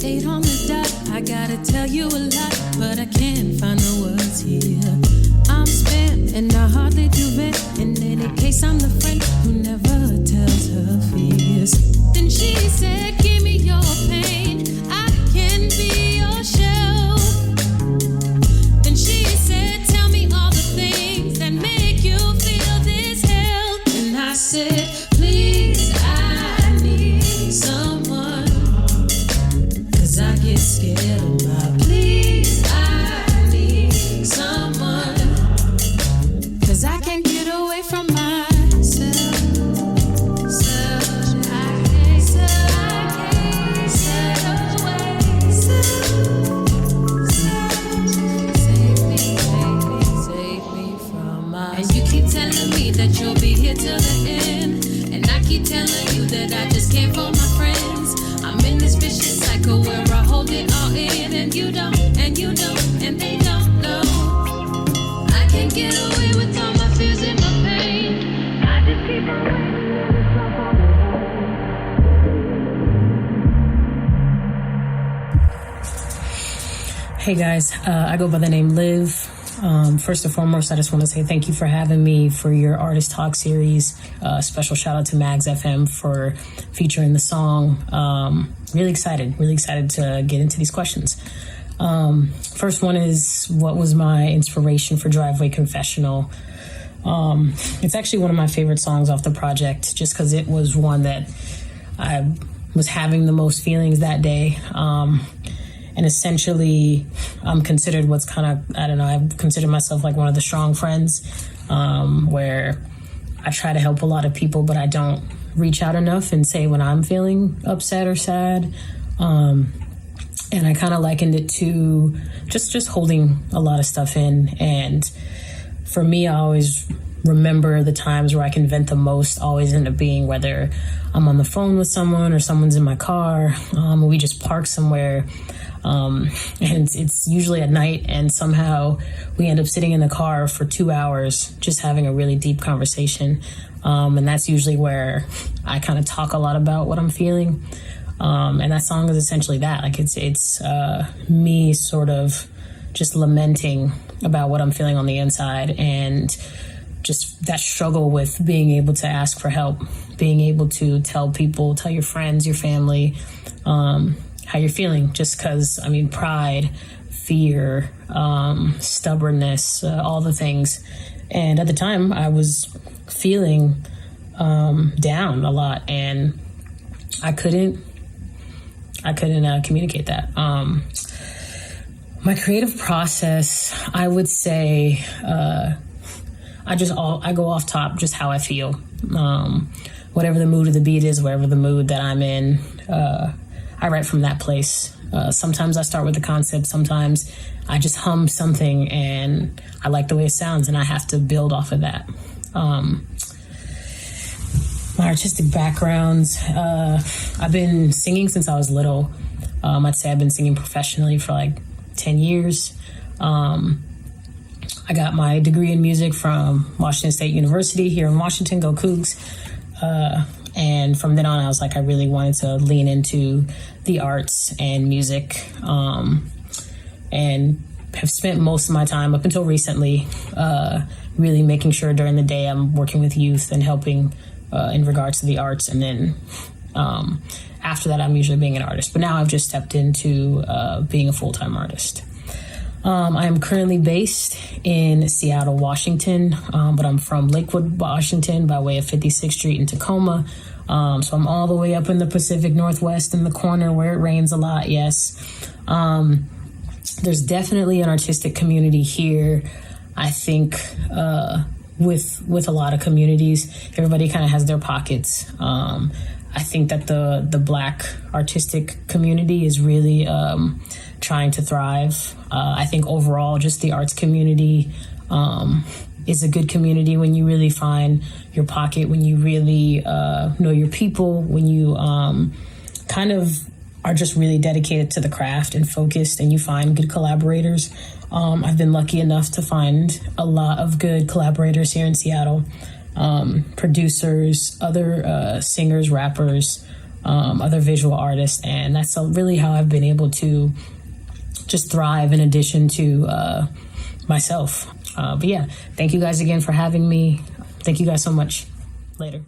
8 on the dot. I gotta tell you a lot, but I can't find the words here. I'm spent and I hardly do vent. In any case, I'm the friend who never tells her fears. Then she said, give me your pain, I can be your shell. Then she said, tell me all the things that make you feel this hell. And I said, please, I need someone, 'cause I get scared of my please, I need someone, 'cause I can't get away from myself. That you'll be here till the end, and I keep telling you that I just can't phone my friends. I'm in this vicious cycle where I hold it all in, and you don't, and you don't, and they don't know. I can't get away with all my fears and my pain. I just keep away. Hey guys, I go by the name Liv. First and foremost, I just want to say thank you for having me for your Artist Talk series. Special shout out to Magz FM for featuring the song. Really excited to get into these questions. First one is, what was my inspiration for Driveway Confessional? It's actually one of my favorite songs off the project, just because it was one that I was having the most feelings that day. And essentially, I'm considered what's kind of, I don't know, I consider myself like one of the strong friends, where I try to help a lot of people, but I don't reach out enough and say when I'm feeling upset or sad. And I kind of likened it to just holding a lot of stuff in. And for me, I always remember the times where I can vent the most always end up being whether I'm on the phone with someone or someone's in my car, and we just park somewhere. And it's usually at night, and somehow we end up sitting in the car for 2 hours just having a really deep conversation. And that's usually where I kind of talk a lot about what I'm feeling. And that song is essentially that. Like it's me sort of just lamenting about what I'm feeling on the inside, and just that struggle with being able to ask for help, being able to tell people, tell your friends, your family, how you're feeling. Just because, I mean, pride, fear, stubbornness, all the things. And at the time, I was feeling down a lot, and I couldn't communicate that. My creative process, I would say, I go off top, just how I feel. Whatever the mood of the beat is, whatever the mood that I'm in, I write from that place. Sometimes I start with the concept. Sometimes I just hum something and I like the way it sounds, and I have to build off of that. My artistic backgrounds, I've been singing since I was little. I'd say I've been singing professionally for like 10 years. I got my degree in music from Washington State University here in Washington, go Cougs. And from then on, I was like, I really wanted to lean into the arts and music, and have spent most of my time up until recently really making sure during the day I'm working with youth and helping in regards to the arts. And then after that, I'm usually being an artist. But now I've just stepped into being a full-time artist. I am currently based in Seattle, Washington, but I'm from Lakewood, Washington, by way of 56th Street in Tacoma. So I'm all the way up in the Pacific Northwest in the corner where it rains a lot, yes. There's definitely an artistic community here. I think with a lot of communities, everybody kind of has their pockets. I think that the Black artistic community is really trying to thrive. I think overall, just the arts community is a good community when you really find your pocket, when you really know your people, when you kind of are just really dedicated to the craft and focused, and you find good collaborators. I've been lucky enough to find a lot of good collaborators here in Seattle. Producers, other singers, rappers, other visual artists. And that's really how I've been able to just thrive in addition to myself. But yeah, thank you guys again for having me. Thank you guys so much. Later.